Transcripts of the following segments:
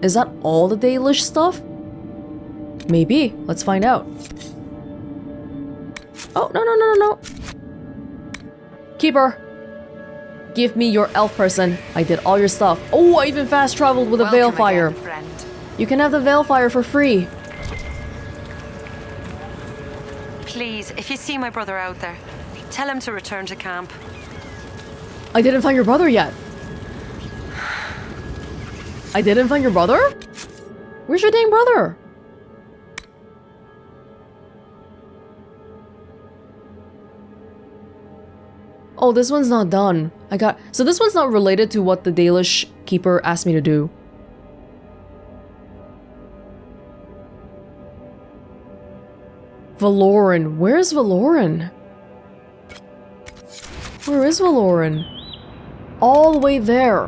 Is that all the Dalish stuff? Maybe. Let's find out. Oh, no. Keeper. Give me your elf person. I did all your stuff. Oh, I even fast traveled with a Veilfire. You can have the Veilfire for free. Please, if you see my brother out there, tell him to return to camp. I didn't find your brother yet. I didn't find your brother? Where's your dang brother? Oh, this one's not done. So this one's not related to what the Dalish keeper asked me to do. Valoran. Where's Valoran? Where is Valoran? All the way there.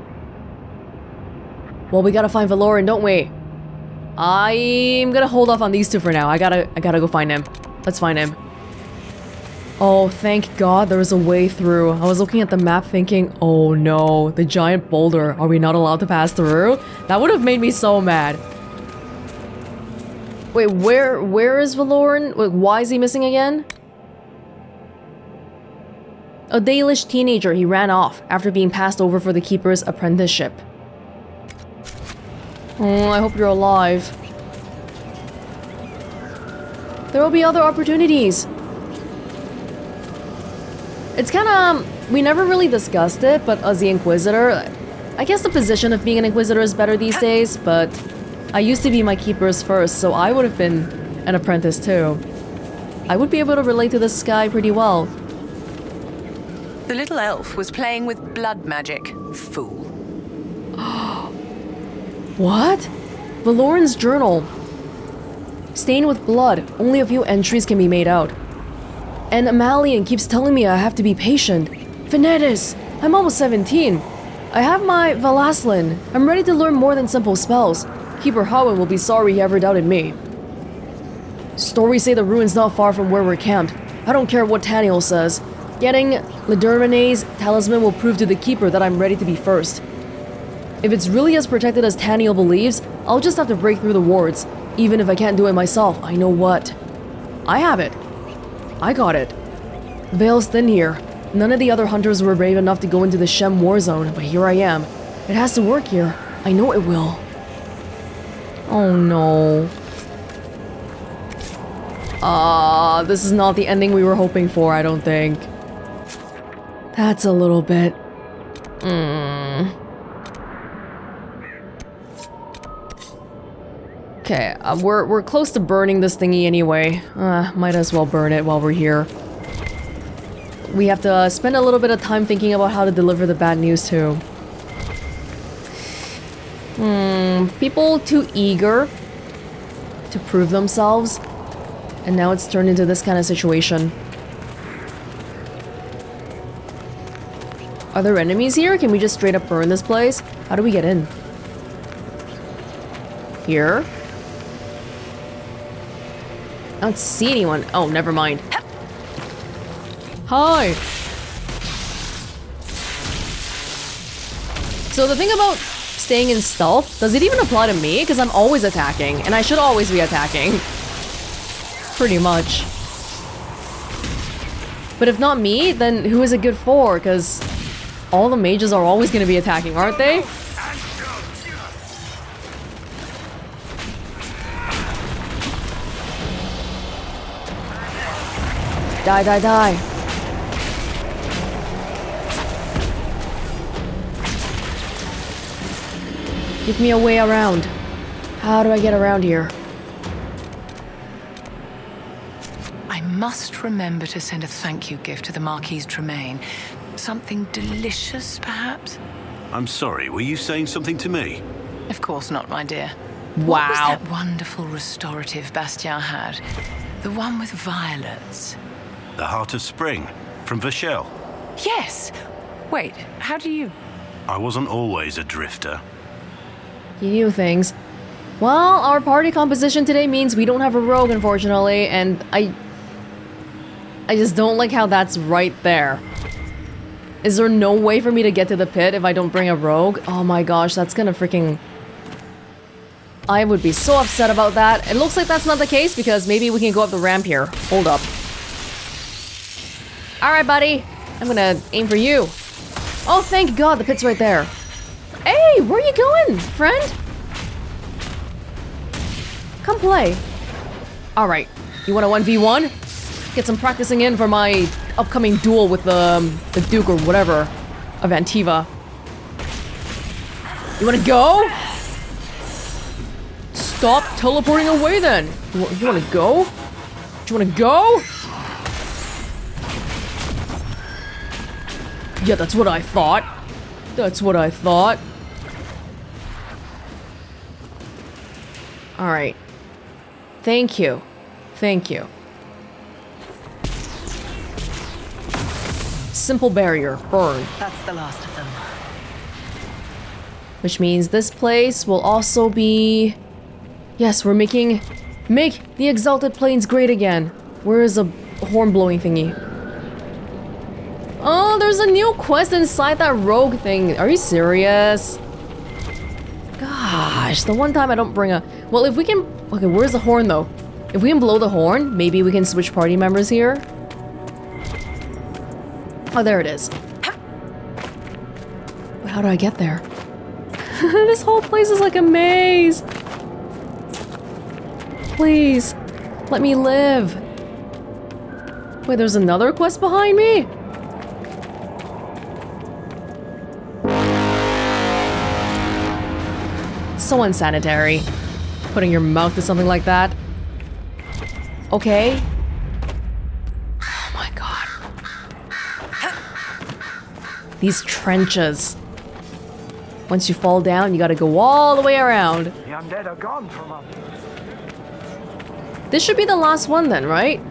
Well, we gotta find Valoran, don't we? I'm gonna hold off on these two for now. I gotta go find him. Let's find him. Oh, thank God there was a way through. I was looking at the map thinking, oh no, the giant boulder. Are we not allowed to pass through? That would have made me so mad. Wait, where is Valoran? Wait, why is he missing again? A Dalish teenager. He ran off after being passed over for the Keeper's apprenticeship. Oh, I hope you're alive. There will be other opportunities. It's kinda... we never really discussed it, but as the Inquisitor... I guess the position of being an Inquisitor is better these days, but... I used to be my Keepers first, so I would have been an apprentice too. I would be able to relate to this guy pretty well. The little elf was playing with blood magic. Fool. What? Valoran's journal. Stained with blood. Only a few entries can be made out. And Amalian keeps telling me I have to be patient. Thedas! I'm almost 17. I have my Valaslin. I'm ready to learn more than simple spells. Keeper Howen will be sorry he ever doubted me. Stories say the ruin's not far from where we're camped. I don't care what Taniel says. Getting Ledurmane's talisman will prove to the Keeper that I'm ready to be first. If it's really as protected as Taniel believes, I'll just have to break through the wards. Even if I can't do it myself, I know what. I have it. I got it. The veil's thin here. None of the other hunters were brave enough to go into the Shem war zone, but here I am. It has to work here. I know it will. Oh no. This is not the ending we were hoping for, I don't think. That's a little bit... Okay, we're close to burning this thingy anyway. Might as well burn it while we're here. We have to spend a little bit of time thinking about how to deliver the bad news too. People too eager to prove themselves, and now it's turned into this kind of situation. Are there enemies here? Can we just straight up burn this place? How do we get in? Here? I don't see anyone. Oh, never mind. Hi! So the thing about staying in stealth, does it even apply to me? Because I'm always attacking, and I should always be attacking. Pretty much. But if not me, then who is it good for? Because all the mages are always going to be attacking, aren't they? Die, die, die. Give me a way around. How do I get around here? I must remember to send a thank you gift to the Marquise Tremaine. Something delicious, perhaps? I'm sorry, were you saying something to me? Of course not, my dear. Wow. What was that wonderful restorative Bastian had? The one with violets. The Heart of Spring, from Vachel. Yes! Wait, how do you... I wasn't always a drifter. You knew things. Well, our party composition today means we don't have a rogue, unfortunately, and I just don't like how that's right there. Is there no way for me to get to the pit if I don't bring a rogue? Oh my gosh, that's gonna freaking... I would be so upset about that. It looks like that's not the case because maybe we can go up the ramp here. Hold up. Alright, buddy. I'm gonna aim for you. Oh, thank God, the pit's right there. Hey, where are you going, friend? Come play. Alright, you want a 1v1? Get some practicing in for my upcoming duel with the Duke or whatever of Antiva. You wanna go? Stop teleporting away then. You wanna go? Do you wanna go? Yeah, that's what I thought. That's what I thought. Alright. Thank you. Thank you. Simple barrier. Burn. That's the last of them. Which means this place will also be... Yes, we're make the Exalted Plains great again. Where is a horn blowing thingy? Oh, there's a new quest inside that rogue thing. Are you serious? Gosh, the one time I don't bring a... Well, if we can... Okay, where's the horn though? If we can blow the horn, maybe we can switch party members here. Oh, there it is. But how do I get there? This whole place is like a maze. Please, let me live. Wait, there's another quest behind me? So unsanitary. Putting your mouth to something like that. Okay. Oh my God. These trenches. Once you fall down, you gotta go all the way around. The undead are gone from up. This should be the last one then, right?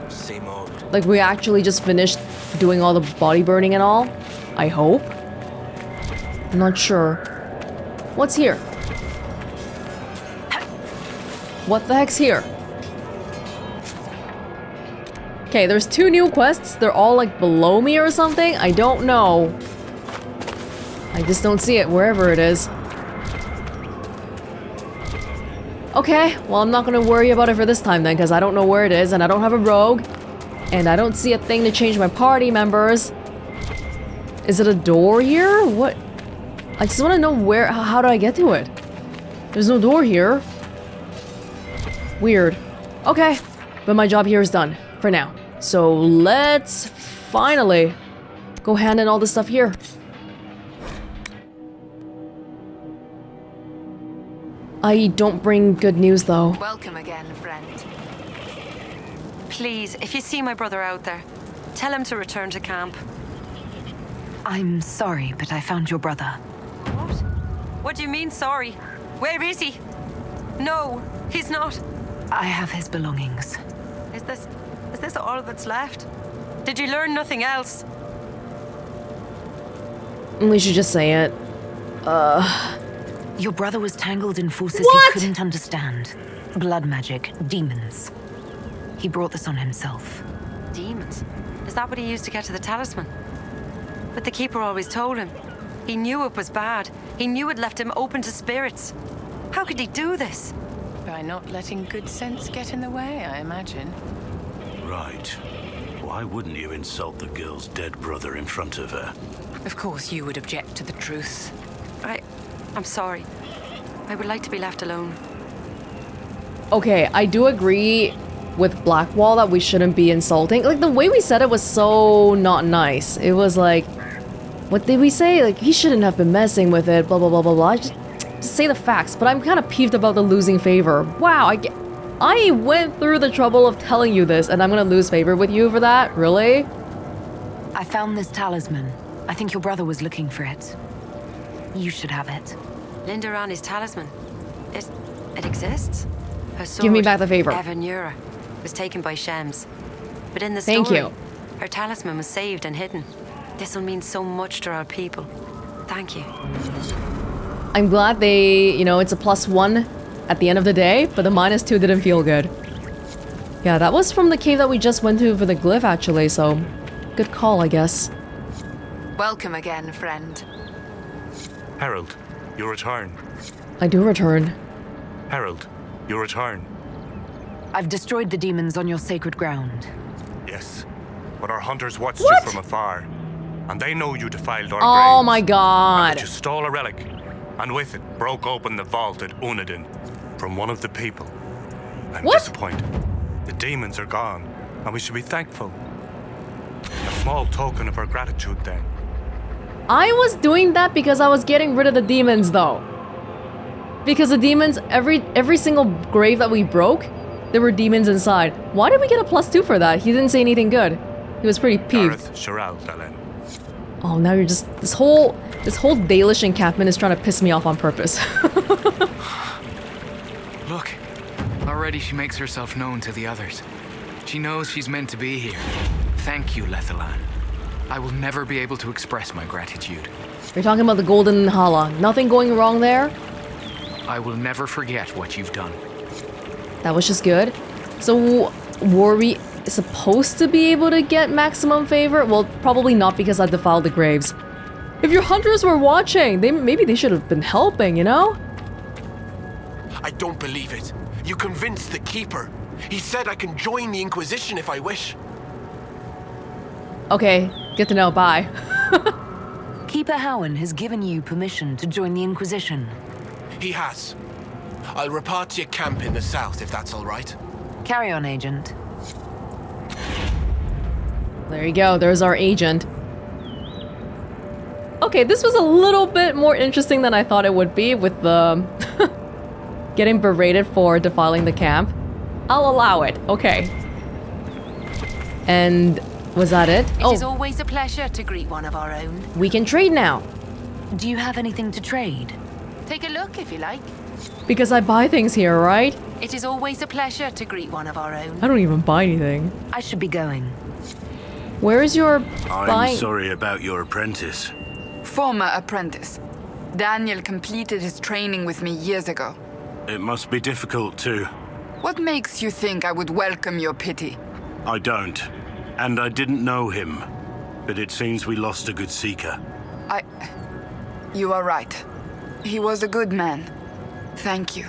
Same old. Like we actually just finished doing all the body burning and all? I hope. I'm not sure. What's here? What the heck's here? Okay, there's 2 new quests. They're all like below me or something. I don't know. I just don't see it wherever it is. Okay, well I'm not gonna worry about it for this time then, because I don't know where it is, and I don't have a rogue, and I don't see a thing to change my party members. Is it a door here? What? I just want to know where. How do I get to it? There's no door here. Weird. Okay, but my job here is done for now. So let's finally go hand in all this stuff here. I don't bring good news though. Welcome again, friend. Please, if you see my brother out there, tell him to return to camp. I'm sorry, but I found your brother. What? What do you mean, sorry? Where is he? No, he's not. I have his belongings. Is this all that's left? Did you learn nothing else? We should just say it. Your brother was tangled in forces What? he couldn't understand. Blood magic, demons. He brought this on himself. Demons? Is that what he used to get to the talisman? But the Keeper always told him. He knew it was bad. He knew it left him open to spirits. How could he do this? By not letting good sense get in the way, I imagine. Right. Why wouldn't you insult the girl's dead brother in front of her? Of course you would object to the truth. I'm sorry. I would like to be left alone. Okay, I do agree with Blackwall that we shouldn't be insulting. Like, the way we said it was so not nice. It was like, what did we say? Like, he shouldn't have been messing with it, blah, blah, blah, blah, blah. Just say the facts, but I'm kind of peeved about the losing favor. Wow, I went through the trouble of telling you this, and I'm gonna lose favor with you for that? Really? I found this talisman. I think your brother was looking for it. You should have it. Linda Rani's talisman. It exists? Her sword, Give me back the favor. Evanura, was taken by Shems. But in the Thank story, you. her talisman was saved and hidden. This will mean so much to our people. Thank you. I'm glad they, it's a +1 at the end of the day, but the -2 didn't feel good. Yeah, that was from the cave that we just went to for the glyph, actually, so good call, I guess. Welcome again, friend. Harold, you return. I do return. Herald, you return. I've destroyed the demons on your sacred ground. Yes, but our hunters watched What? you from afar, and they know you defiled our Oh graves. my And god. that you stole a relic, and with it broke open the vault at Unadin from one of the people. I'm What? disappointed. The demons are gone, and we should be thankful. A small token of our gratitude then. I was doing that because I was getting rid of the demons though. Because the demons, every single grave that we broke, there were demons inside. Why did we get a +2 for that? He didn't say anything good. He was pretty peeved. Gareth Shiral, Dalen. Oh, now you're just this whole Dalish encampment is trying to piss me off on purpose. Look, already she makes herself known to the others. She knows she's meant to be here. Thank you, Lethalan. I will never be able to express my gratitude. You're talking about the Golden Hala. Nothing going wrong there? I will never forget what you've done. That was just good. So, were we supposed to be able to get maximum favor? Well, probably not because I defiled the graves. If your hunters were watching, maybe they should have been helping, you know? I don't believe it. You convinced the Keeper. He said I can join the Inquisition if I wish. Okay, good to know. Bye. Keeper Howen has given you permission to join the Inquisition. He has. I'll report to your camp in the south if that's all right. Carry on, Agent. There you go. There's our agent. Okay, this was a little bit more interesting than I thought it would be with the getting berated for defiling the camp. I'll allow it. Okay. And was that it? It is always a pleasure to greet one of our own. We can trade now. Do you have anything to trade? Take a look if you like. Because I buy things here, right? It is always a pleasure to greet one of our own. I don't even buy anything. I should be going. Where is your I'm buying? sorry about your apprentice. Former apprentice. Daniel completed his training with me years ago. It must be difficult too. What makes you think I would welcome your pity? I don't. And I didn't know him. But it seems we lost a good seeker. You are right. He was a good man. Thank you.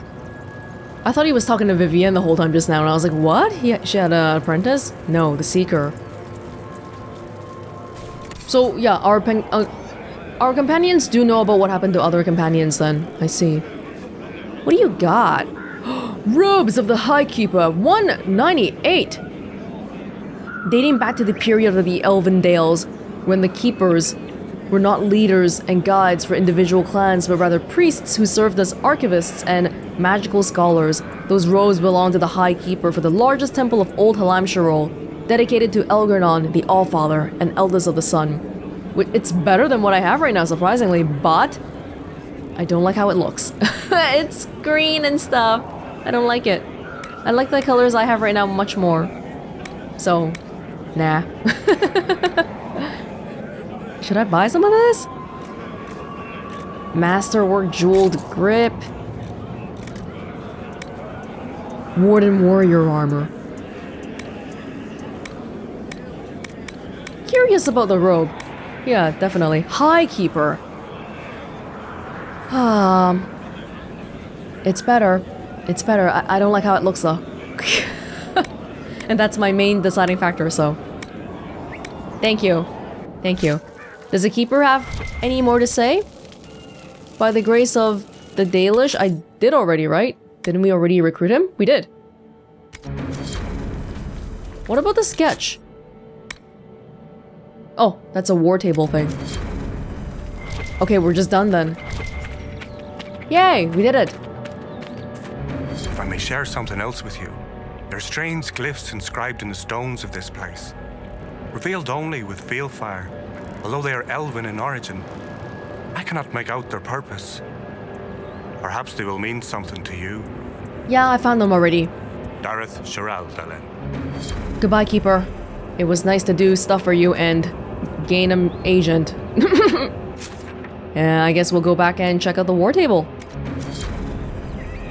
I thought he was talking to Vivienne the whole time just now, and I was like, what? She had an apprentice? No, the Seeker. So, yeah, our companions do know about what happened to other companions then. I see. What do you got? Robes of the High Keeper, 198! Dating back to the period of the Elven Dales, when the Keepers were not leaders and guides for individual clans, but rather priests who served as archivists and magical scholars. Those robes belonged to the High Keeper for the largest temple of Old Halamshirol, dedicated to Elgernon, the Allfather, and Eldest of the Sun. It's better than what I have right now, surprisingly, but I don't like how it looks. It's green and stuff. I don't like it. I like the colors I have right now much more. So, nah. Should I buy some of this? Masterwork jeweled grip. Warden warrior armor. Curious about the robe. Yeah, definitely. High Keeper. It's better. It's better. I don't like how it looks though. And that's my main deciding factor, so. Thank you. Thank you. Does the Keeper have any more to say? By the grace of the Dalish, I did already, right? Didn't we already recruit him? We did. What about the sketch? Oh, that's a war table thing. Okay, we're just done then. Yay, we did it. If I may share something else with you, there are strange glyphs inscribed in the stones of this place, revealed only with field fire. Although they are elven in origin, I cannot make out their purpose. Perhaps they will mean something to you. Yeah, I found them already. Dareth Shiral, Dalen. Goodbye, Keeper. It was nice to do stuff for you and gain an agent. Yeah, I guess we'll go back and check out the war table.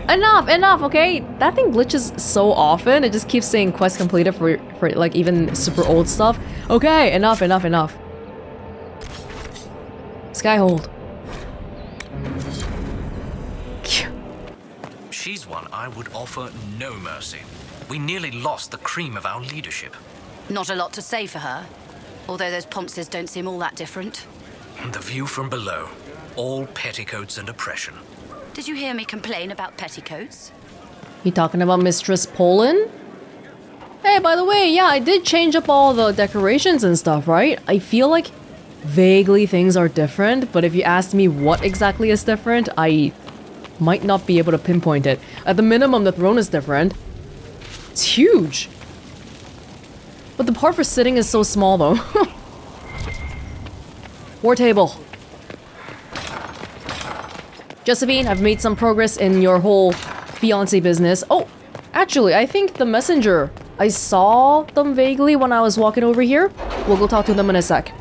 Enough, okay? That thing glitches so often. It just keeps saying quest completed for like even super old stuff. Okay, enough. Skyhold. She's one I would offer no mercy. We nearly lost the cream of our leadership. Not a lot to say for her, although those ponces don't seem all that different. The view from below, all petticoats and oppression. Did you hear me complain about petticoats? You talking about Mistress Poland? Hey, by the way, yeah, I did change up all the decorations and stuff, right? I feel like vaguely things are different, but if you asked me what exactly is different, I might not be able to pinpoint it. At the minimum, the throne is different. It's huge. But the part for sitting is so small, though. War table. Josephine, I've made some progress in your whole fiancé business. Oh, actually, I think the messenger. I saw them vaguely when I was walking over here. We'll go talk to them in a sec.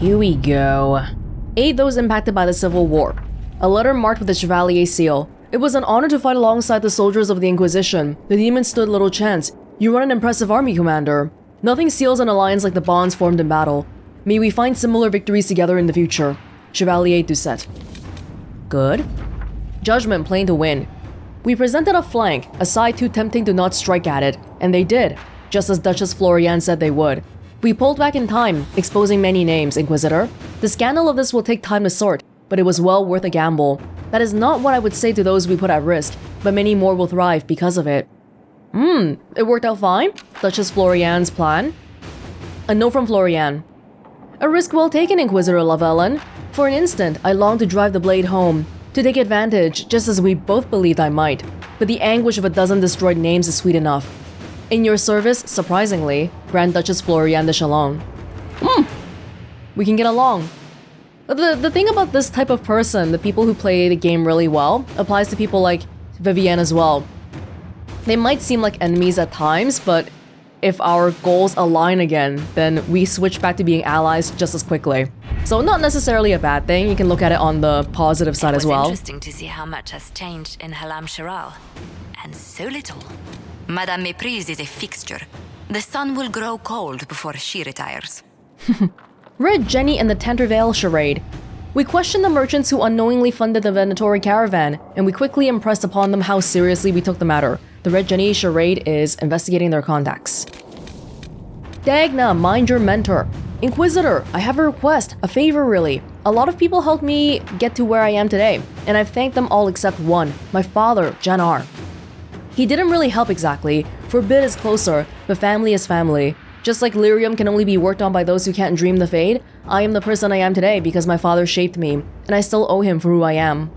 Here we go. Aid those impacted by the Civil War. A letter marked with the Chevalier seal. It was an honor to fight alongside the soldiers of the Inquisition. The demons stood little chance. You run an impressive army, Commander. Nothing seals an alliance like the bonds formed in battle. May we find similar victories together in the future. Chevalier Doucet. Good. Judgment plain to win. We presented a flank, a side too tempting to not strike at it, and they did, just as Duchess Florian said they would. We pulled back in time, exposing many names, Inquisitor. The scandal of this will take time to sort, but it was well worth a gamble. That is not what I would say to those we put at risk, but many more will thrive because of it. It worked out fine? Duchess Florian's plan? A note from Florian. A risk well taken, Inquisitor Lavellen. For an instant, I longed to drive the blade home, to take advantage, just as we both believed I might. But the anguish of a dozen destroyed names is sweet enough. In your service, surprisingly, Grand Duchess Florian de Chalon. We can get along. The thing about this type of person, the people who play the game really well, applies to people like Vivienne as well. They might seem like enemies at times, but if our goals align again, then we switch back to being allies just as quickly. So not necessarily a bad thing, you can look at it on the positive side as well. It was interesting to see how much has changed in Halam Sharal. And so little. Madame Méprise is a fixture. The sun will grow cold before she retires. Red Jenny and the Tantervale charade. We questioned the merchants who unknowingly funded the venatori caravan, and we quickly impressed upon them how seriously we took the matter. The Red Jenny charade is investigating their contacts. Dagna, mind your mentor. Inquisitor, I have a request, a favor really. A lot of people helped me get to where I am today, and I've thanked them all except one, my father, Janar. He didn't really help exactly. Forbid is closer, but family is family. Just like lyrium can only be worked on by those who can't dream the fade, I am the person I am today because my father shaped me, and I still owe him for who I am.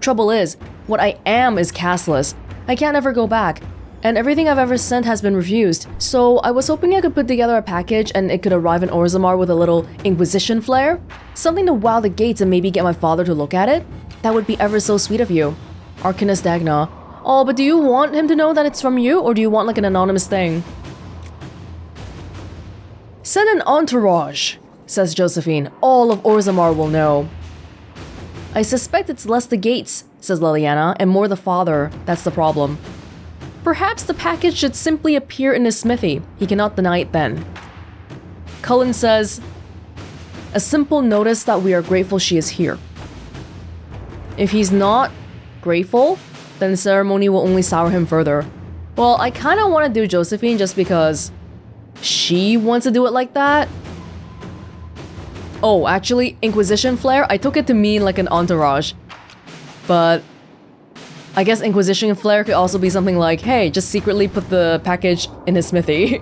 Trouble is, what I am is castless. I can't ever go back, and everything I've ever sent has been refused, so I was hoping I could put together a package and it could arrive in Orzammar with a little Inquisition flair. Something to wow the gates and maybe get my father to look at it. That would be ever so sweet of you. Arcanus Dagna. Oh, but do you want him to know that it's from you, or do you want like an anonymous thing? Send an entourage, says Josephine. All of Orzammar will know. I suspect it's less the gates, says Liliana, and more the father. That's the problem. Perhaps the package should simply appear in his smithy. He cannot deny it then. Cullen says, a simple notice that we are grateful she is here. If he's not grateful, then the ceremony will only sour him further. Well, I kind of want to do Josephine just because she wants to do it like that. Oh, actually, Inquisition flair, I took it to mean like an entourage. But I guess Inquisition flair could also be something like, hey, just secretly put the package in his smithy.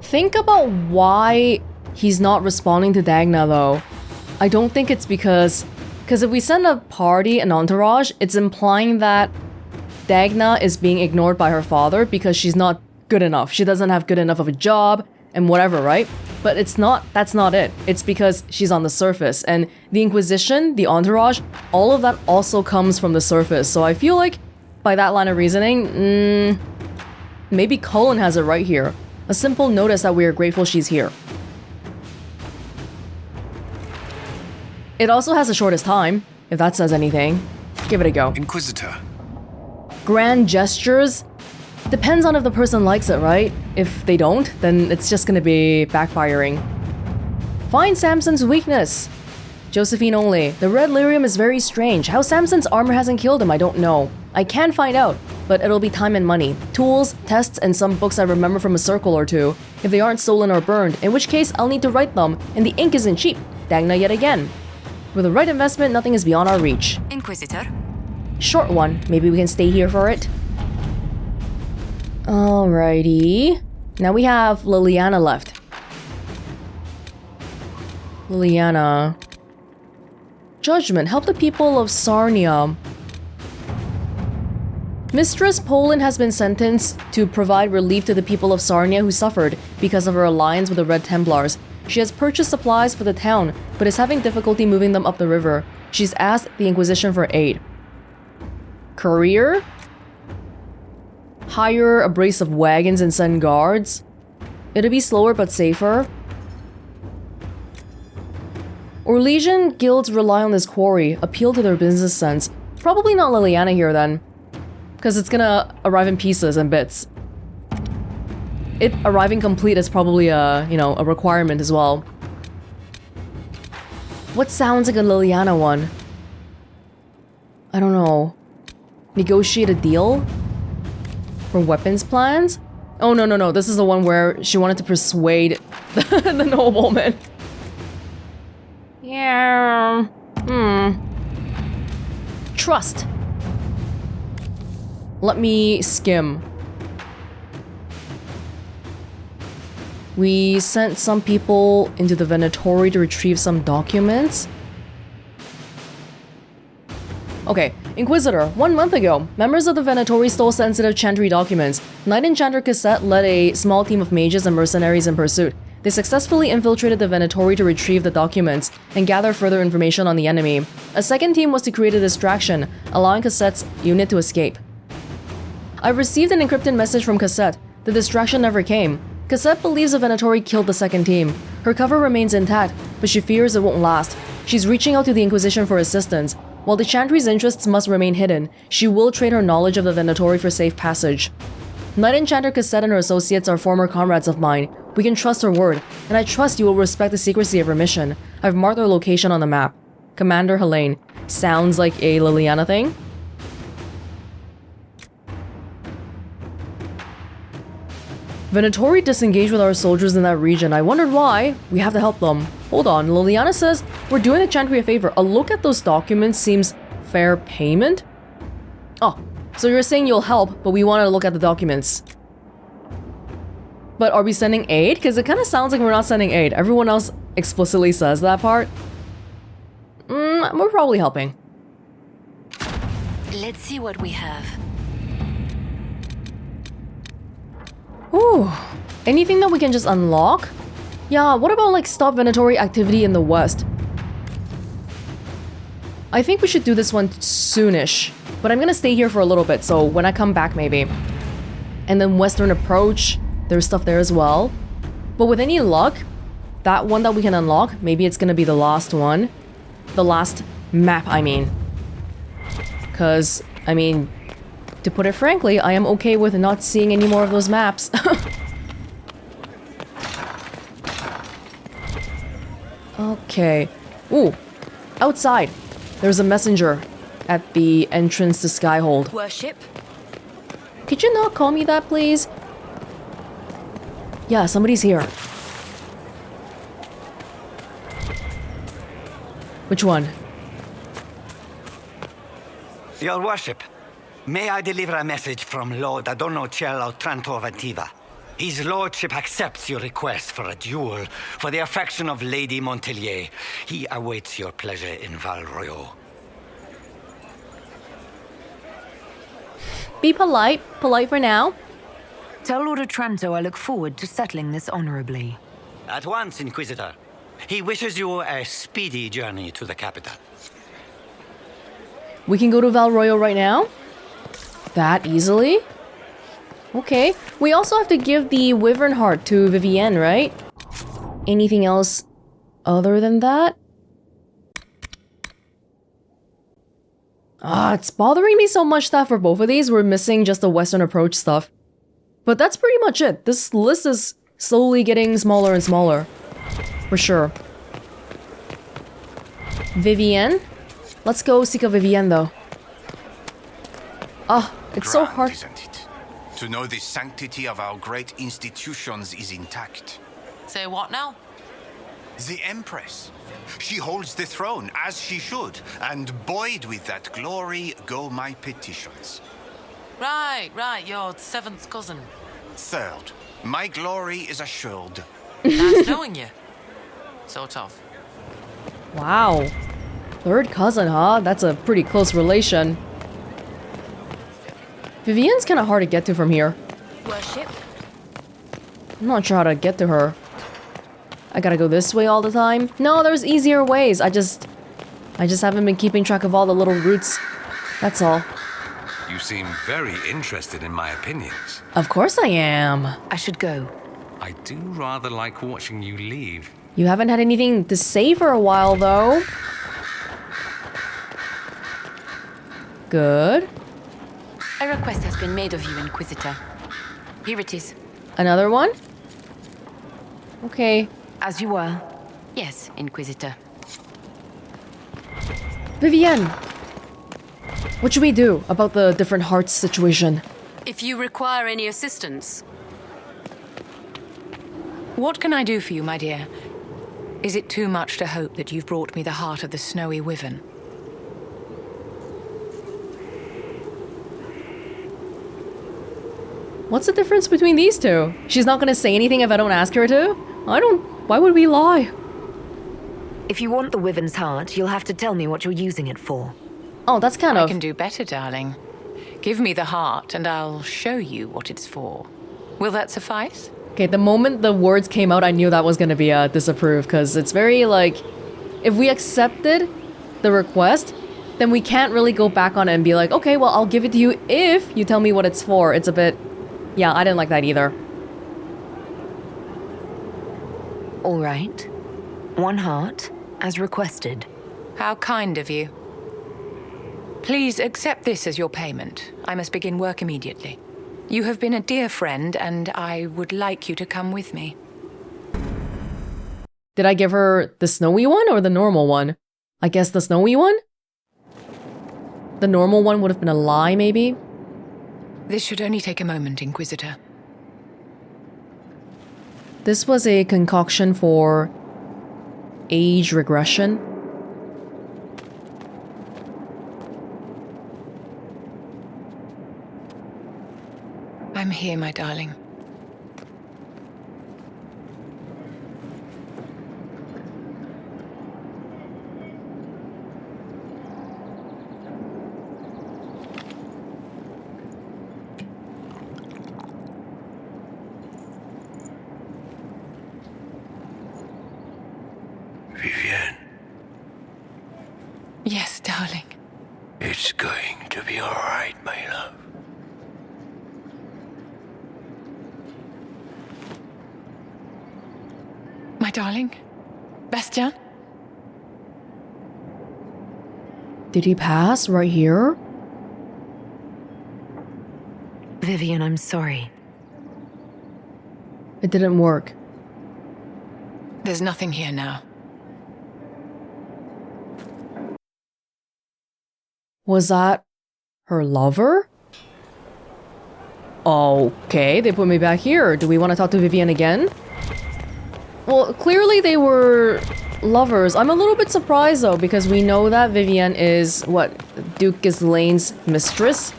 Think about why he's not responding to Dagna though. I don't think it's because if we send a party an entourage, it's implying that Dagna is being ignored by her father because she's not good enough. She doesn't have good enough of a job and whatever, right? But it's not, that's not it. It's because she's on the surface, and the Inquisition, the entourage, all of that also comes from the surface. So I feel like by that line of reasoning, maybe Cullen has it right here. A simple notice that we are grateful she's here. It also has the shortest time, if that says anything. Give it a go. Inquisitor. Grand gestures? Depends on if the person likes it, right? If they don't, then it's just gonna be backfiring. Find Samson's weakness. Josephine only. The red lyrium is very strange. How Samson's armor hasn't killed him, I don't know. I can find out, but it'll be time and money. Tools, tests, and some books I remember from a circle or two, if they aren't stolen or burned, in which case I'll need to write them, and the ink isn't cheap. Dagna yet again. With the right investment, nothing is beyond our reach. Inquisitor. Short one. Maybe we can stay here for it. Alrighty. Now we have Liliana left. Liliana. Judgment. Help the people of Sarnia. Mistress Poland has been sentenced to provide relief to the people of Sarnia who suffered because of her alliance with the Red Templars. She has purchased supplies for the town, but is having difficulty moving them up the river. She's asked the Inquisition for aid. Courier? Hire a brace of wagons and send guards? It'll be slower but safer. Orlesian guilds rely on this quarry, appeal to their business sense. Probably not Liliana here then. Because it's gonna arrive in pieces and bits. It arriving complete is probably a, you know, a requirement as well. What sounds like a Liliana one? I don't know. Negotiate a deal? For weapons plans? Oh, no. This is the one where she wanted to persuade the nobleman. Yeah. Trust. Let me skim. We sent some people into the venatori to retrieve some documents. Okay, Inquisitor. 1 month ago, members of the venatori stole sensitive Chantry documents. Knight Enchanter Cassette led a small team of mages and mercenaries in pursuit. They successfully infiltrated the venatori to retrieve the documents and gather further information on the enemy. A second team was to create a distraction, allowing Cassette's unit to escape. I've received an encrypted message from Cassette. The distraction never came. Cassette believes the venatori killed the second team. Her cover remains intact, but she fears it won't last. She's reaching out to the Inquisition for assistance. While the Chantry's interests must remain hidden, she will trade her knowledge of the venatori for safe passage. Knight Enchanter Cassette and her associates are former comrades of mine. We can trust her word, and I trust you will respect the secrecy of her mission. I've marked their location on the map. Commander Helene. Sounds like a Liliana thing? Venatori disengaged with our soldiers in that region. I wondered why. We have to help them. Hold on, Liliana says we're doing the Chantry a favor. A look at those documents seems fair payment? Oh, so you're saying you'll help, but we want to look at the documents. But are we sending aid? Because it kind of sounds like we're not sending aid. Everyone else explicitly says that part. We're probably helping. Let's see what we have. Ooh, anything that we can just unlock? Yeah, what about like stop venatori activity in the west? I think we should do this one soonish, but I'm gonna stay here for a little bit, so when I come back maybe. And then western approach, there's stuff there as well. But with any luck, that one that we can unlock, maybe it's gonna be the last one. The last map, I mean. Cause, I mean, to put it frankly, I am okay with not seeing any more of those maps. Okay. Ooh. Outside. There's a messenger at the entrance to Skyhold. Worship? Could you not call me that, please? Yeah, somebody's here. Which one? Your worship, may I deliver a message from Lord Adorno Cielo Trantovativa? His lordship accepts your request for a duel for the affection of Lady Montelier. He awaits your pleasure in Val Royaux. Be polite. Polite for now. Tell Lord Otranto I look forward to settling this honorably. At once, Inquisitor. He wishes you a speedy journey to the capital. We can go to Val Royaux right now? That easily? Okay. We also have to give the wyvern heart to Vivienne, right? Anything else other than that? It's bothering me so much that for both of these, we're missing just the western approach stuff. But that's pretty much it. This list is slowly getting smaller and smaller. For sure. Vivienne? Let's go seek a Vivienne, though. Ah, it's so hard. Isn't it? To know the sanctity of our great institutions is intact. Say what now? The Empress. She holds the throne, as she should, and buoyed with that glory go my petitions. Right, your seventh cousin. Third, my glory is assured. Nice knowing you. Sort of. Wow. Third cousin, huh? That's a pretty close relation. Vivienne's kind of hard to get to from here. Worship. I'm not sure how to get to her. I gotta go this way all the time? No, there's easier ways. I just haven't been keeping track of all the little routes. That's all. You seem very interested in my opinions. Of course I am. I should go. I do rather like watching you leave. You haven't had anything to say for a while, though. Good. A request has been made of you, Inquisitor. Here it is. Another one? Okay. As you were. Yes, Inquisitor. Vivienne! What should we do about the different hearts situation? If you require any assistance. What can I do for you, my dear? Is it too much to hope that you've brought me the heart of the snowy wyvern? What's the difference between these two? She's not gonna say anything if I don't ask her to? Why would we lie? If you want the wyvern's heart, you'll have to tell me what you're using it for. Oh, that's kind of... I can do better, darling. Give me the heart and I'll show you what it's for. Will that suffice? Okay, the moment the words came out, I knew that was gonna be a disapprove, because it's very, like... If we accepted the request, then we can't really go back on it and be like, okay, well, I'll give it to you if you tell me what it's for. It's a bit... Yeah, I didn't like that either. All right. One heart, as requested. How kind of you. Please accept this as your payment. I must begin work immediately. You have been a dear friend, and I would like you to come with me. Did I give her the snowy one or the normal one? I guess the snowy one? The normal one would have been a lie, maybe? This should only take a moment, Inquisitor. This was a concoction for age regression. I'm here, my darling. Vivienne. Yes, darling. It's going to be all right, my love. My darling? Bastian? Did he pass right here? Vivien, I'm sorry. It didn't work. There's nothing here now. Was that her lover? Okay, they put me back here. Do we want to talk to Vivienne again? Well, clearly they were lovers. I'm a little bit surprised though, because we know that Vivienne is, what, Duke Ghislaine's mistress?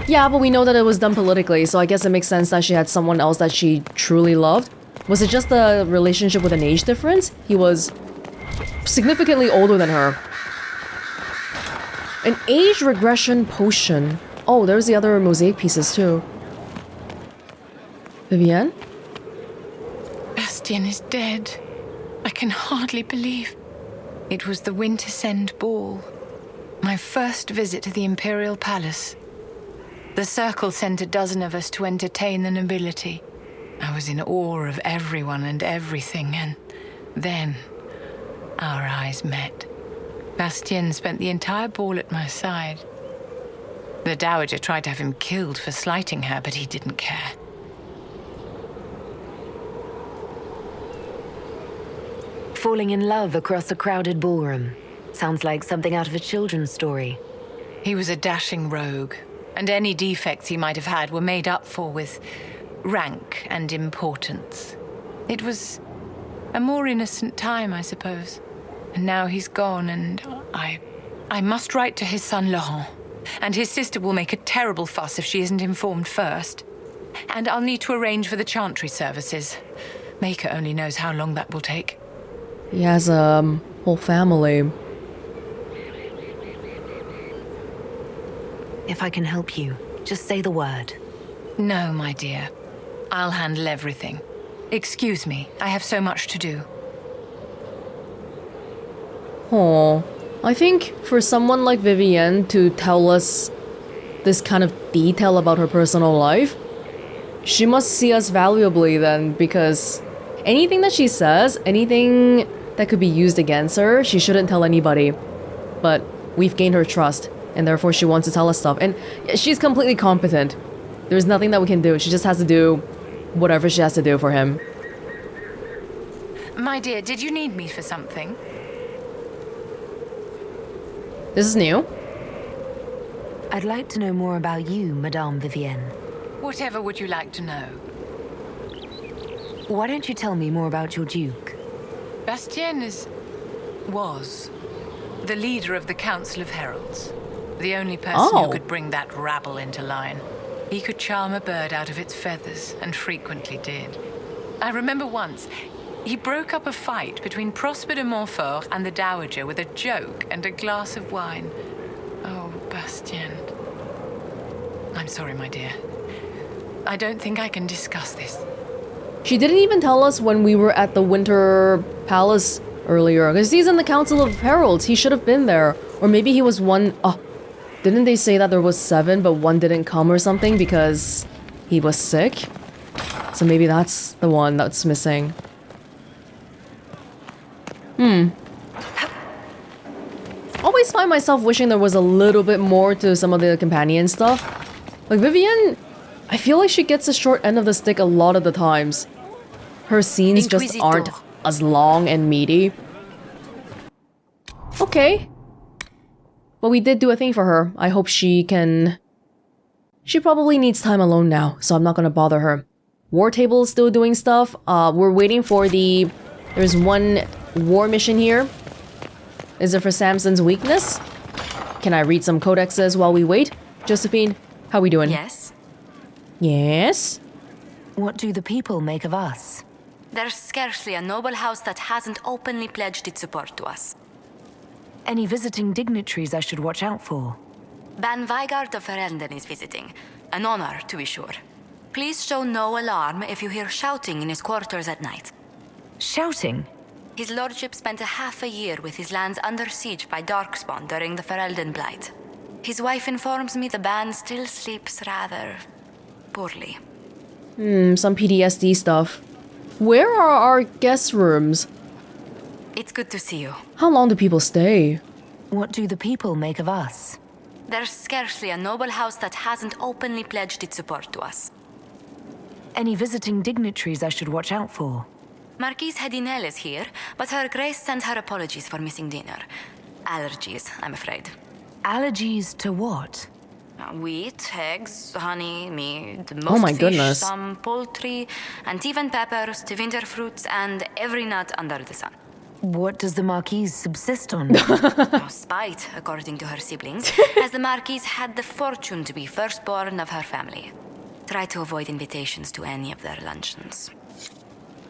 Yeah, but we know that it was done politically, so I guess it makes sense that she had someone else that she truly loved. Was it just a relationship with an age difference? He was significantly older than her. An age regression potion. Oh, there's the other mosaic pieces too. Vivienne? Bastian is dead. I can hardly believe. It was the Wintersend Ball. My first visit to the Imperial Palace. The Circle sent a dozen of us to entertain the nobility. I was in awe of everyone and everything, and then our eyes met. Bastian spent the entire ball at my side. The Dowager tried to have him killed for slighting her, but he didn't care. Falling in love across a crowded ballroom. Sounds like something out of a children's story. He was a dashing rogue, and any defects he might have had were made up for with rank and importance. It was a more innocent time, I suppose. And now he's gone, and I must write to his son Laurent. And his sister will make a terrible fuss if she isn't informed first. And I'll need to arrange for the Chantry services. Maker only knows how long that will take. He has a whole family. If I can help you, just say the word. No, my dear. I'll handle everything. Excuse me, I have so much to do. Oh, I think for someone like Vivienne to tell us this kind of detail about her personal life, she must see us valuably then, because anything that she says, anything that could be used against her, she shouldn't tell anybody. But we've gained her trust, and therefore she wants to tell us stuff. And she's completely competent. There's nothing that we can do. She just has to do whatever she has to do for him. My dear, did you need me for something? This is new. I'd like to know more about you, Madame Vivienne. Whatever would you like to know? Why don't you tell me more about your Duke? Bastian was the leader of the Council of Heralds. The only person who could bring that rabble into line. He could charm a bird out of its feathers, and frequently did. I remember once, he broke up a fight between Prosper de Montfort and the Dowager with a joke and a glass of wine. Oh, Bastian. I'm sorry, my dear. I don't think I can discuss this. She didn't even tell us when we were at the Winter Palace earlier, because he's in the Council of Heralds. He should have been there. Or maybe he was one... Oh, didn't they say that there was 7, but one didn't come or something because he was sick? So maybe that's the one that's missing. Always find myself wishing there was a little bit more to some of the companion stuff. Like Vivienne, I feel like she gets the short end of the stick a lot of the times. Her scenes just aren't as long and meaty. Okay. But we did do a thing for her. I hope she can... She probably needs time alone now, so I'm not gonna bother her. War Table is still doing stuff. We're waiting for the... There's one war mission here. Is it for Samson's weakness? Can I read some codexes while we wait? Josephine, how we doing? Yes. Yes? What do the people make of us? There's scarcely a noble house that hasn't openly pledged its support to us. Any visiting dignitaries I should watch out for? Ban Vigard of Ferelden is visiting. An honor, to be sure. Please show no alarm if you hear shouting in his quarters at night. Shouting? His lordship spent half a year with his lands under siege by Darkspawn during the Ferelden Blight. His wife informs me the ban still sleeps rather... poorly. Some PTSD stuff. Where are our guest rooms? It's good to see you. How long do people stay? What do the people make of us? There's scarcely a noble house that hasn't openly pledged its support to us. Any visiting dignitaries I should watch out for? Marquise Hedinel is here, but Her Grace sent her apologies for missing dinner. Allergies, I'm afraid. Allergies to what? Wheat, eggs, honey, meat, most Oh my fish, goodness. some poultry, and even peppers, to winter fruits, and every nut under the sun. What does the Marquise subsist on? No spite, according to her siblings, as the Marquise had the fortune to be firstborn of her family. Try to avoid invitations to any of their luncheons.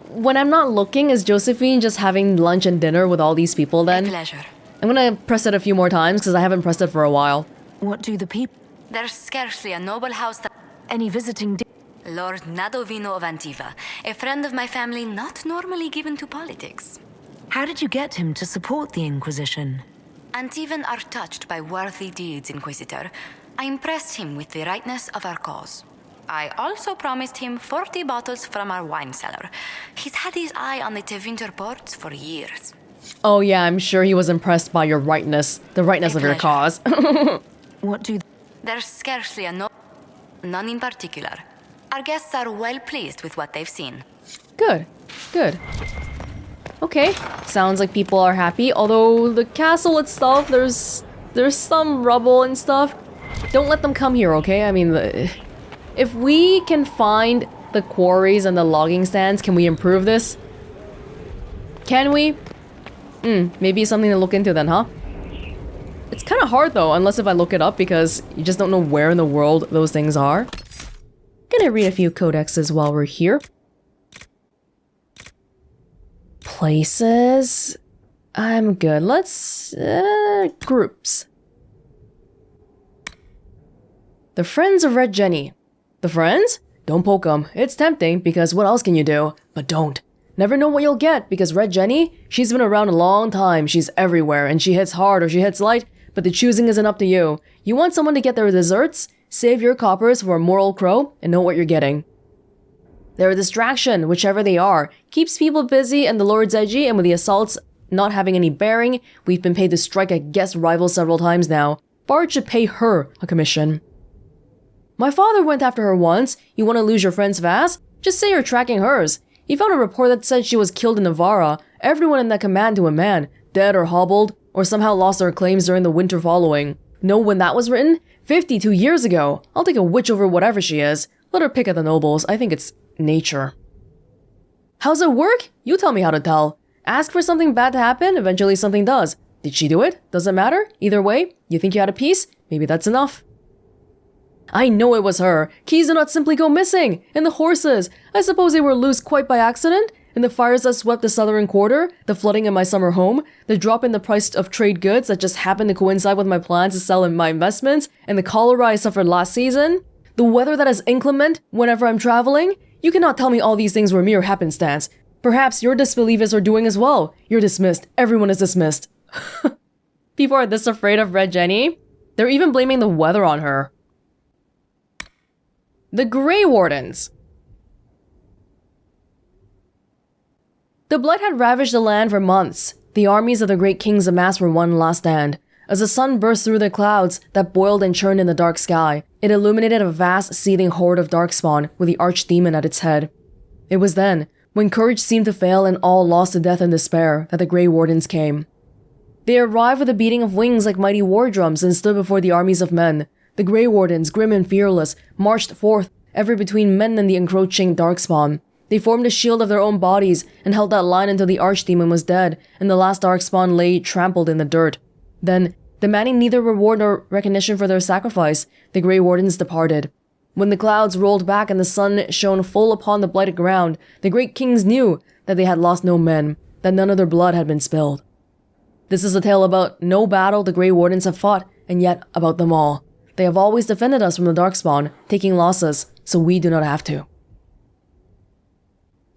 When I'm not looking, is Josephine just having lunch and dinner with all these people then? A pleasure. I'm gonna press it a few more times because I haven't pressed it for a while. What do the people... There's scarcely a noble house that... Any visiting... Lord Nadovino of Antiva, a friend of my family not normally given to politics. How did you get him to support the Inquisition? Antivan are touched by worthy deeds, Inquisitor. I impressed him with the rightness of our cause. I also promised him 40 bottles from our wine cellar. He's had his eye on the Tevinter ports for years. Oh yeah, I'm sure he was impressed by your rightness. The rightness of your cause. What do... There's scarcely a none in particular. Our guests are well pleased with what they've seen. Good, good. Okay, sounds like people are happy, although the castle itself, there's some rubble and stuff. Don't let them come here, okay? I mean, if we can find the quarries and the logging stands, can we improve this? Can we? Maybe something to look into then, huh? It's kind of hard though, unless if I look it up, because you just don't know where in the world those things are. Gonna read a few codexes while we're here. Places... I'm good. Let's... groups. The Friends of Red Jenny. The Friends? Don't poke them. It's tempting, because what else can you do? But don't. Never know what you'll get, because Red Jenny, she's been around a long time, she's everywhere, and she hits hard or she hits light, but the choosing isn't up to you. You want someone to get their desserts? Save your coppers for a moral crow, and know what you're getting. They're a distraction, whichever they are. Keeps people busy and the Lord's edgy, and with the assaults not having any bearing, we've been paid to strike a guest rival several times now. Bard should pay her a commission. My father went after her once. You want to lose your friends fast? Just say you're tracking hers. He found a report that said she was killed in Navarra. Everyone in that command to a man, dead or hobbled, or somehow lost their claims during the winter following. Know when that was written? 52 years ago. I'll take a witch over whatever she is. Let her pick at the nobles. I think it's nature. How's it work? You tell me how to tell. Ask for something bad to happen, eventually something does. Did she do it? Doesn't matter. Either way, you think you had a piece? Maybe that's enough. I know it was her. Keys do not simply go missing. And the horses. I suppose they were loose quite by accident. And the fires that swept the southern quarter, the flooding in my summer home, the drop in the price of trade goods that just happened to coincide with my plans to sell in my investments, and the cholera I suffered last season, the weather that is inclement whenever I'm traveling. You cannot tell me all these things were mere happenstance. Perhaps your disbelievers are doing as well. You're dismissed. Everyone is dismissed. People are this afraid of Red Jenny. They're even blaming the weather on her. The Grey Wardens. The Blight had ravaged the land for months. The armies of the great kings amassed for one last stand. As the sun burst through the clouds that boiled and churned in the dark sky, it illuminated a vast, seething horde of darkspawn with the archdemon at its head. It was then, when courage seemed to fail and all lost to death and despair, that the Grey Wardens came. They arrived with a beating of wings like mighty war drums and stood before the armies of men. The Grey Wardens, grim and fearless, marched forth, ever between men and the encroaching darkspawn. They formed a shield of their own bodies and held that line until the archdemon was dead and the last darkspawn lay trampled in the dirt. Then, demanding neither reward nor recognition for their sacrifice, the Grey Wardens departed. When the clouds rolled back and the sun shone full upon the blighted ground, the great kings knew that they had lost no men, that none of their blood had been spilled. This is a tale about no battle the Grey Wardens have fought, and yet about them all. They have always defended us from the Darkspawn, taking losses, so we do not have to.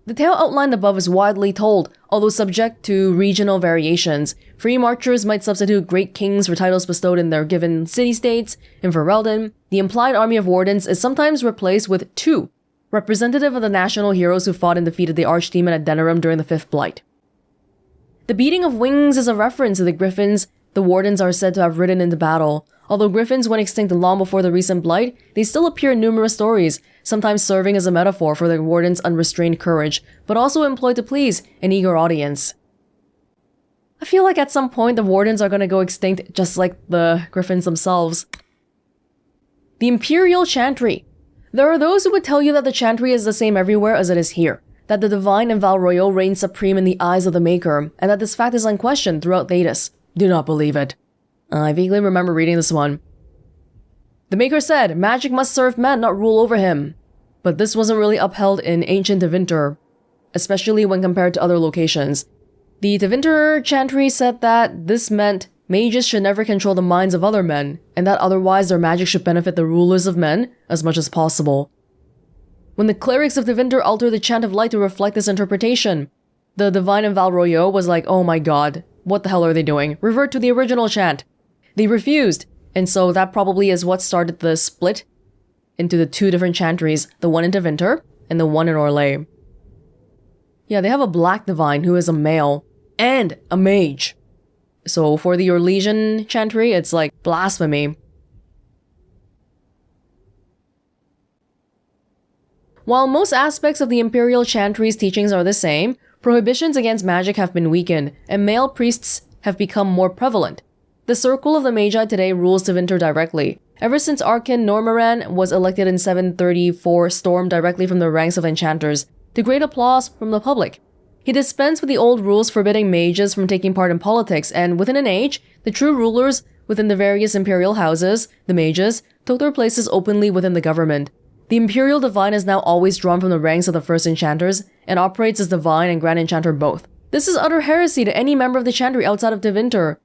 The tale outlined above is widely told, although subject to regional variations. Free marchers might substitute great kings for titles bestowed in their given city-states. In Ferelden, the implied army of wardens is sometimes replaced with two, representative of the national heroes who fought and defeated the archdemon at Denerim during the Fifth Blight. The beating of wings is a reference to the griffins the wardens are said to have ridden into battle. Although griffins went extinct long before the recent blight, they still appear in numerous stories, sometimes serving as a metaphor for the wardens' unrestrained courage, but also employed to please an eager audience. I feel like at some point the wardens are going to go extinct just like the griffins themselves. The Imperial Chantry. There are those who would tell you that the Chantry is the same everywhere as it is here, that the divine in Val Royeaux reigns supreme in the eyes of the Maker, and that this fact is unquestioned throughout Thedas. Do not believe it. I vaguely remember reading this one. The Maker said, magic must serve men, not rule over him. But this wasn't really upheld in ancient Tevinter, especially when compared to other locations. The Tevinter Chantry said that this meant mages should never control the minds of other men, and that otherwise their magic should benefit the rulers of men as much as possible. When the clerics of Tevinter altered the chant of light to reflect this interpretation, the divine in Val Royeaux was like, oh my god, what the hell are they doing? Revert to the original chant. They refused, and so that probably is what started the split into the two different chantries, the one in Tevinter and the one in Orlais. Yeah, they have a black divine who is a male and a mage. So for the Orlesian chantry, it's like blasphemy. While most aspects of the Imperial Chantry's teachings are the same, prohibitions against magic have been weakened, and male priests have become more prevalent. The Circle of the Magi today rules Tevinter directly. Ever since Archon Normaran was elected in 734, stormed directly from the ranks of enchanters, to great applause from the public. He dispensed with the old rules forbidding mages from taking part in politics, and within an age, the true rulers within the various imperial houses, the mages, took their places openly within the government. The Imperial Divine is now always drawn from the ranks of the First Enchanters, and operates as Divine and Grand Enchanter both. This is utter heresy to any member of the Chantry outside of Tevinter.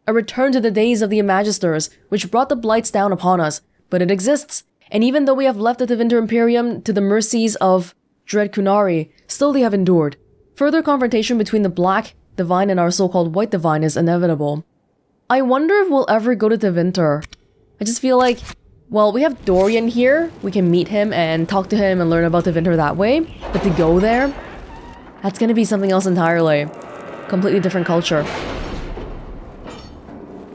A return to the days of the Magisters, which brought the blights down upon us, but it exists, and even though we have left the Tevinter Imperium to the mercies of Dread Kunari, still they have endured. Further confrontation between the Black Divine and our so-called White Divine is inevitable. I wonder if we'll ever go to Tevinter. I just feel like, well, we have Dorian here, we can meet him and talk to him and learn about Tevinter that way, but to go there, that's gonna be something else entirely. Completely different culture.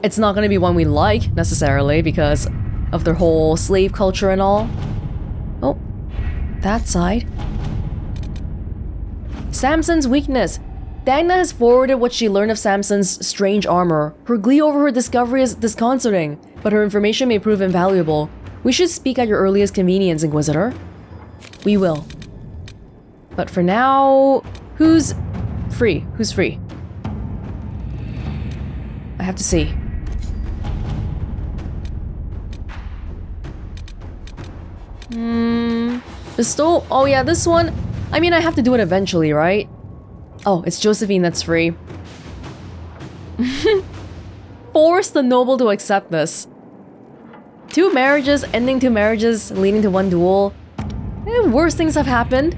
It's not gonna be one we like, necessarily, because of their whole slave culture and all. Oh, that side. Samson's weakness. Dagna has forwarded what she learned of Samson's strange armor. Her glee over her discovery is disconcerting, but her information may prove invaluable. We should speak at your earliest convenience, Inquisitor. We will. But for now, who's free? Who's free? I have to see. Bestow. Oh yeah, this one. I mean, I have to do it eventually, right? Oh, it's Josephine that's free. Force the noble to accept this. 2 marriages, ending 2 marriages, leading to 1 duel. Worse things have happened.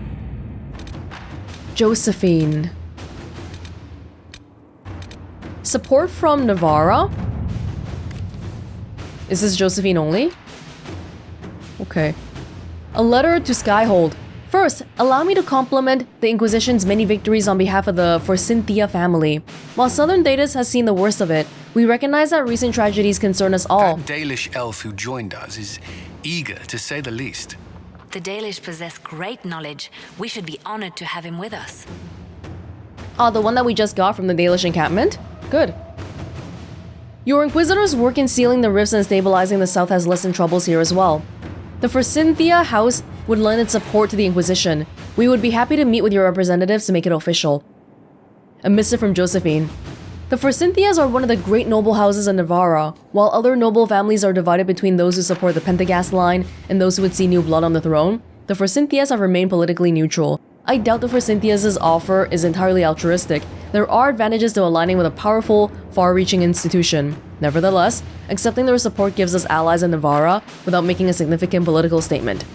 Josephine. Support from Navarra? Is this Josephine only? Okay. A letter to Skyhold. First, allow me to compliment the Inquisition's many victories on behalf of the Forsythia family. While Southern Thedas has seen the worst of it, we recognize that recent tragedies concern us all. That Dalish elf who joined us is eager, to say the least. The Dalish possess great knowledge. We should be honored to have him with us. The one that we just got from the Dalish encampment? Good. Your Inquisitor's work in sealing the rifts and stabilizing the South has lessened troubles here as well. The Forsythia house would lend its support to the Inquisition. We would be happy to meet with your representatives to make it official. A missive from Josephine. The Forsythias are one of the great noble houses in Navarra, while other noble families are divided between those who support the Pentagast line and those who would see new blood on the throne. The Forsythias have remained politically neutral. I doubt the Forsythias' offer is entirely altruistic. There are advantages to aligning with a powerful, far-reaching institution. Nevertheless, accepting their support gives us allies in Navarra without making a significant political statement.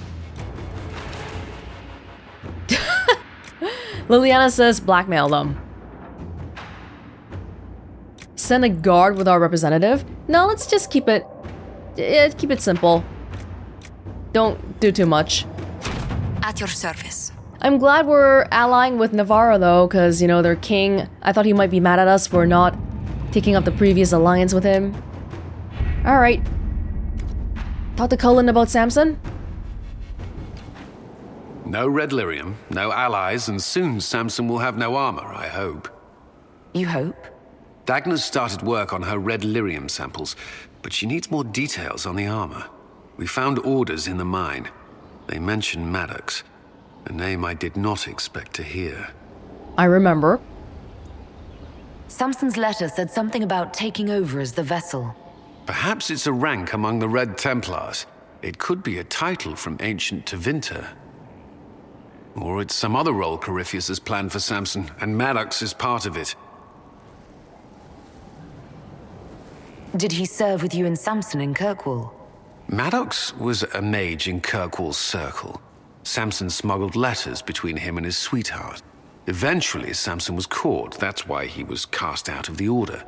Liliana says blackmail them. Send a guard with our representative? No, let's just keep it simple. Don't do too much. At your service. I'm glad we're allying with Navarra though, because, you know, their king, I thought he might be mad at us for not taking up the previous alliance with him. Alright. Talk to Cullen about Samson? No red lyrium, no allies, and soon Samson will have no armor, I hope. You hope? Dagna's started work on her red lyrium samples, but she needs more details on the armor. We found orders in the mine. They mention Maddox, a name I did not expect to hear. I remember. Samson's letter said something about taking over as the vessel. Perhaps it's a rank among the Red Templars. It could be a title from ancient Tevinter. Or it's some other role Corypheus has planned for Samson, and Maddox is part of it. Did he serve with you and Samson in Kirkwall? Maddox was a mage in Kirkwall's circle. Samson smuggled letters between him and his sweetheart. Eventually, Samson was caught. That's why he was cast out of the Order.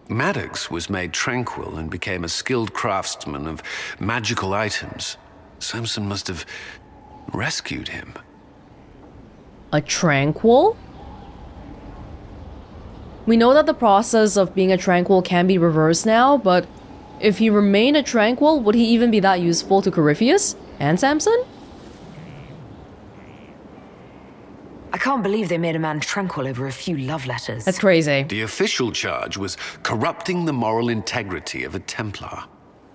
Maddox was made tranquil and became a skilled craftsman of magical items. Samson must have rescued him. A tranquil? We know that the process of being a tranquil can be reversed now, but if he remained a tranquil, would he even be that useful to Corypheus and Samson? can't believe they made a man tranquil over a few love letters. That's crazy. The official charge was corrupting the moral integrity of a Templar.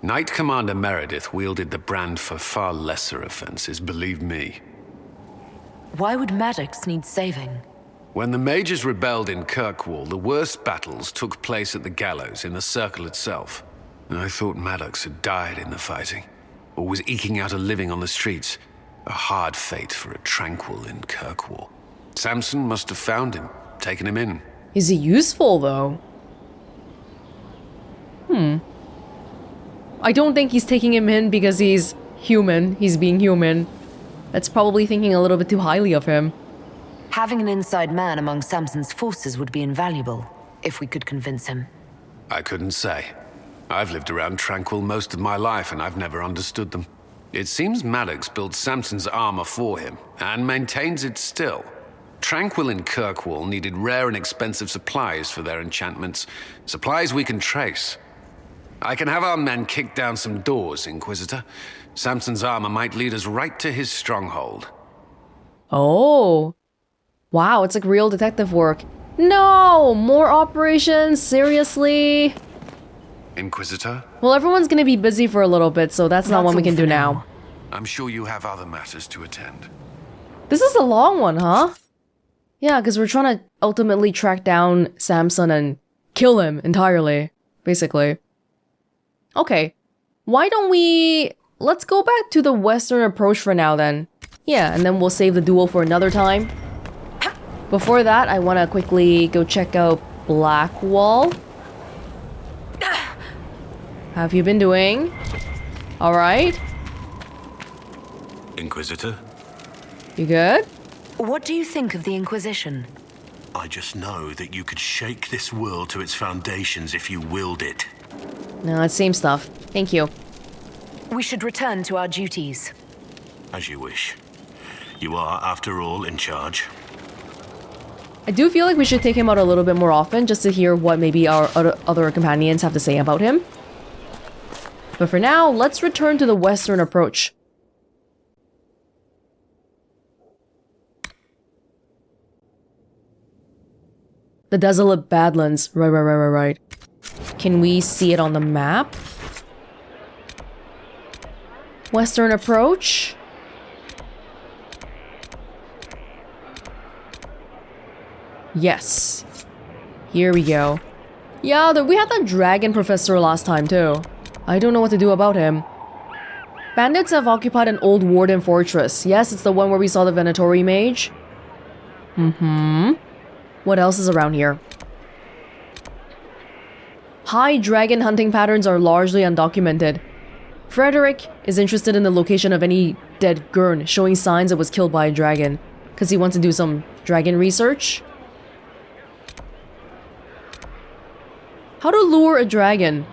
Knight Commander Meredith wielded the brand for far lesser offenses, believe me. Why would Maddox need saving? When the mages rebelled in Kirkwall, the worst battles took place at the gallows in the circle itself. I thought Maddox had died in the fighting, or was eking out a living on the streets. A hard fate for a tranquil in Kirkwall. Samson must have found him, taken him in. Is he useful, though? I don't think he's taking him in because he's human. He's being human. That's probably thinking a little bit too highly of him. Having an inside man among Samson's forces would be invaluable, if we could convince him. I couldn't say. I've lived around Tranquil most of my life, and I've never understood them. It seems Maddox built Samson's armor for him, and maintains it still. Tranquil and Kirkwall needed rare and expensive supplies for their enchantments. Supplies we can trace. I can have our men kick down some doors, Inquisitor. Samson's armor might lead us right to his stronghold. Oh. Wow, it's like real detective work. No! More operations? Seriously? Inquisitor? Well, everyone's gonna be busy for a little bit, so that's not what we can do now. I'm sure you have other matters to attend. This is a long one, huh? Yeah, because we're trying to ultimately track down Samson and kill him entirely, basically. Okay, why don't we... Let's go back to the western approach for now then. Yeah, and then we'll save the duel for another time. Before that, I want to quickly go check out Blackwall. Have you been doing? Alright. Inquisitor? You good? What do you think of the Inquisition? I just know that you could shake this world to its foundations if you willed it. No, it's same stuff. Thank you. We should return to our duties. As you wish. You are, after all, in charge. I do feel like we should take him out a little bit more often just to hear what maybe our other companions have to say about him. But for now, let's return to the western approach. The desolate Badlands. Right. Can we see it on the map? Western approach? Yes. Here we go. Yeah, we had that dragon professor last time too. I don't know what to do about him. Bandits have occupied an old warden fortress. Yes, it's the one where we saw the venatori mage. What else is around here? High dragon hunting patterns are largely undocumented. Frederick is interested in the location of any dead Gurn showing signs it was killed by a dragon, because he wants to do some dragon research. How to lure a dragon?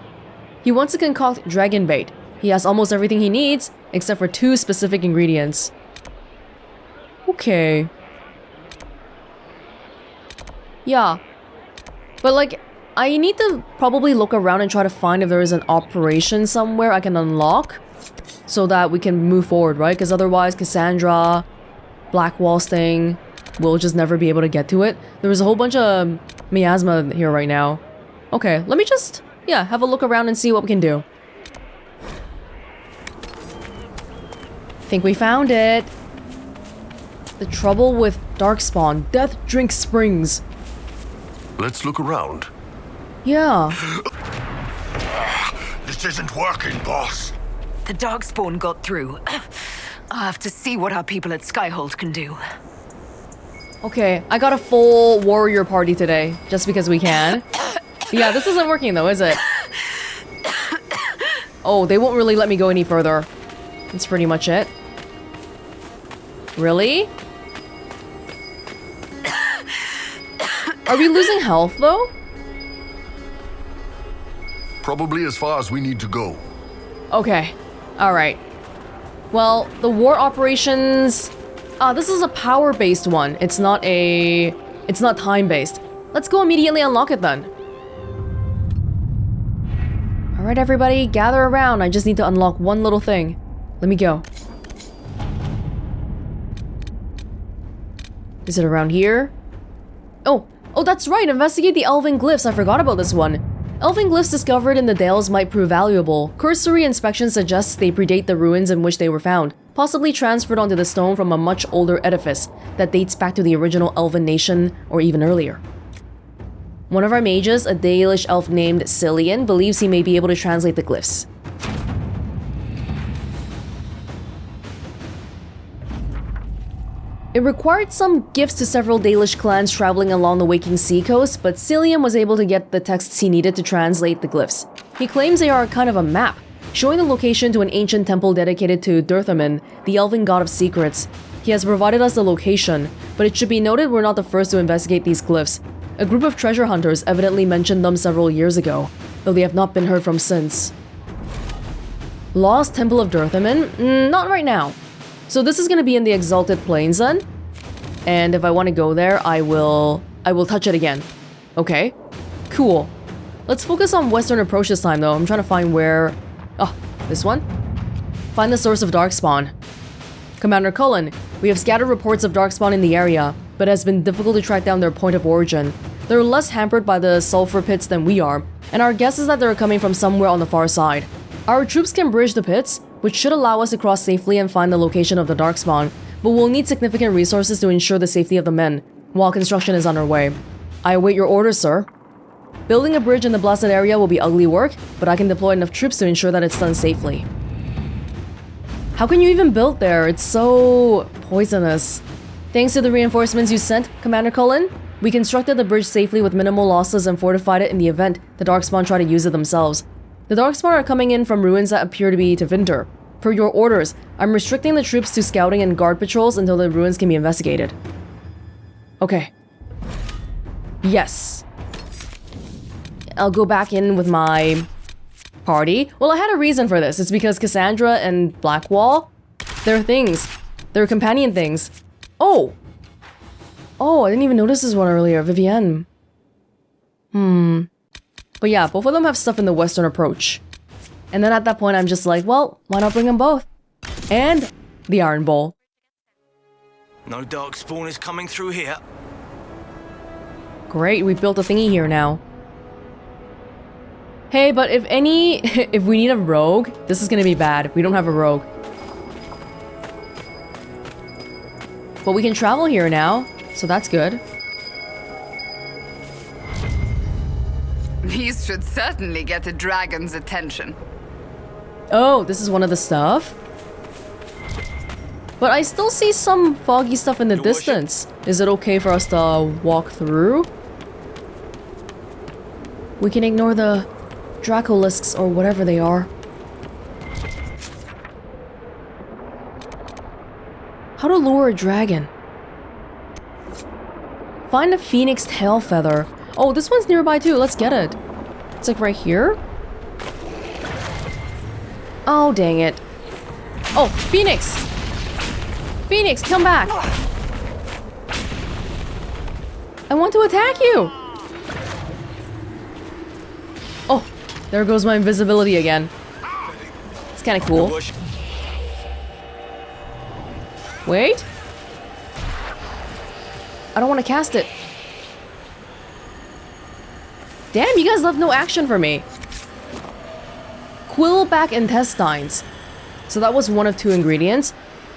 He wants to concoct dragon bait. He has almost everything he needs, except for 2 specific ingredients. Okay. Yeah. But like, I need to probably look around and try to find if there is an operation somewhere I can unlock so that we can move forward, right? Because otherwise, Cassandra, Blackwall's thing, we'll just never be able to get to it. There was a whole bunch of miasma here right now. Okay, let me just, yeah, have a look around and see what we can do. Think we found it. The trouble with Darkspawn. Death Drink Springs. Let's look around. Yeah. This isn't working, boss. The Darkspawn got through. I'll have to see what our people at Skyhold can do. Okay, I got a full warrior party today, just because we can. Yeah, this isn't working though, is it? Oh, they won't really let me go any further. That's pretty much it. Really? Are we losing health though? Probably as far as we need to go. Okay. Alright. Well, the war operations... this is a power-based one. It's not time-based. Let's go immediately unlock it then. Alright everybody, gather around. I just need to unlock one little thing. Let me go. Is it around here? Oh, that's right, investigate the elven glyphs. I forgot about this one. Elven glyphs discovered in the Dales might prove valuable. Cursory inspection suggests they predate the ruins in which they were found, possibly transferred onto the stone from a much older edifice that dates back to the original elven nation or even earlier. One of our mages, a Dalish elf named Cillian, believes he may be able to translate the glyphs. It required some gifts to several Dalish clans traveling along the Waking Sea coast, but Cillian was able to get the texts he needed to translate the glyphs. He claims they are kind of a map, showing the location to an ancient temple dedicated to Durthamin, the elven god of secrets. He has provided us the location, but it should be noted we're not the first to investigate these glyphs. A group of treasure hunters evidently mentioned them several years ago, though they have not been heard from since. Lost Temple of Durthamin? Not right now. So this is going to be in the Exalted Plains then. And if I want to go there, I will touch it again. Okay, cool. Let's focus on Western approach this time though. I'm trying to find where... Oh, this one? Find the source of Darkspawn. Commander Cullen, we have scattered reports of Darkspawn in the area, but it has been difficult to track down their point of origin. They're less hampered by the sulfur pits than we are, and our guess is that they're coming from somewhere on the far side. Our troops can bridge the pits, which should allow us to cross safely and find the location of the Darkspawn, but we'll need significant resources to ensure the safety of the men, while construction is underway. I await your orders, sir. Building a bridge in the blasted area will be ugly work, but I can deploy enough troops to ensure that it's done safely. How can you even build there? It's so poisonous. Thanks to the reinforcements you sent, Commander Cullen, we constructed the bridge safely with minimal losses and fortified it in the event the Darkspawn try to use it themselves. The Darkspawn are coming in from ruins that appear to be Tevinter. Per your orders, I'm restricting the troops to scouting and guard patrols until the ruins can be investigated. Okay. Yes. I'll go back in with my party. Well, I had a reason for this. It's because Cassandra and Blackwall, they're things. They're companion things. Oh! Oh, I didn't even notice this one earlier. Vivienne. But yeah, both of them have stuff in the Western approach. And then at that point, I'm just like, well, why not bring them both? And the Iron Bowl. No Darkspawn is coming through here. Great, we built a thingy here now. Hey, but if we need a rogue, this is gonna be bad. We don't have a rogue. But we can travel here now, so that's good. These should certainly get a dragon's attention. Oh, this is one of the stuff? But I still see some foggy stuff in the distance. Is it okay for us to walk through? We can ignore the Dracolisks or whatever they are. How to lure a dragon? Find a phoenix tail feather. Oh, this one's nearby too. Let's get it. It's like right here. Oh, dang it. Oh, Phoenix! Phoenix, come back! I want to attack you! Oh, there goes my invisibility again. It's kind of cool. Wait. I don't want to cast it. Damn, you guys left no action for me. Quillback intestines. So that was one of two ingredients.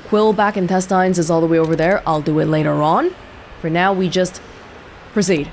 Quillback intestines is all the way over there. I'll do it later on. For now, we just proceed.